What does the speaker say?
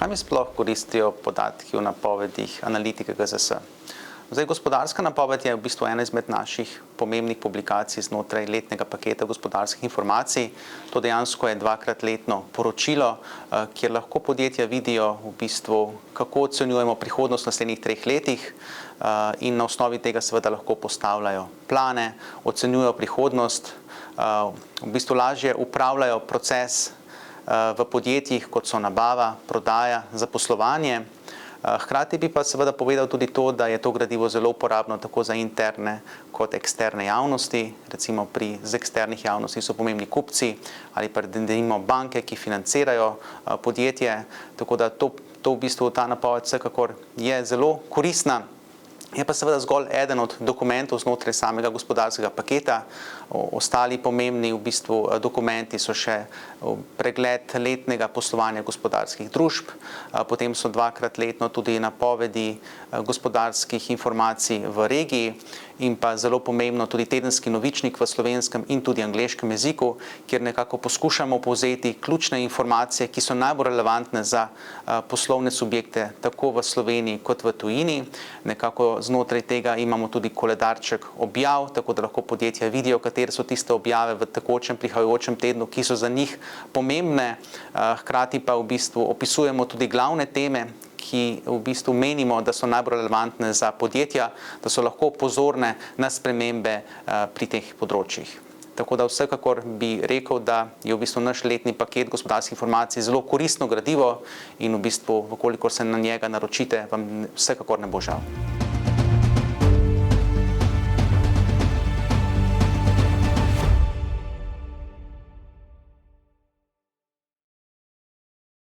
Zakaj mi sploh koristijo podatki o napovedih analitike GZS? Gospodarska napoved je v bistvu ena izmed naših pomembnih publikacij znotraj letnega paketa gospodarskih informacij. To dejansko je dvakrat letno poročilo, kjer lahko podjetja vidijo v bistvu, kako ocenjujemo prihodnost v naslednjih 3 letih in na osnovi tega seveda lahko postavljajo plane, ocenjujejo prihodnost, v bistvu lažje upravljajo proces v podjetjih, kot so nabava, prodaja, zaposlovanje. Hkrati bi pa seveda povedal tudi to, da je to gradivo zelo uporabno tako za interne kot eksterne javnosti. Recimo z eksternih javnosti so pomembni kupci ali pa denimo banke, ki financirajo podjetje. Tako da to v bistvu ta napoved vsekakor je zelo koristna. Je pa seveda zgolj eden od dokumentov znotraj samega gospodarskega paketa. Ostali pomembni v bistvu dokumenti so še pregled letnega poslovanja gospodarskih družb, potem so dvakrat letno tudi napovedi gospodarskih informacij v regiji in pa zelo pomembno tudi tedenski novičnik v slovenskem in tudi angleškem jeziku, kjer nekako poskušamo povzeti ključne informacije, ki so najbolj relevantne za poslovne subjekte tako v Sloveniji kot v tujini. Nekako znotraj tega imamo tudi koledarček objav, tako da lahko podjetja vidijo, katere so tiste objave v tekočem prihajajočem tednu, ki so za njih pomembne. Hkrati pa v bistvu opisujemo tudi glavne teme, ki v bistvu menimo, da so najbolj relevantne za podjetja, da so lahko pozorne na spremembe pri teh področjih. Tako da vsekakor bi rekel, da je v bistvu naš letni paket gospodarskih informacij zelo koristno gradivo in v bistvu, kolikor se na njega naročite, vam vsekakor ne bo žal.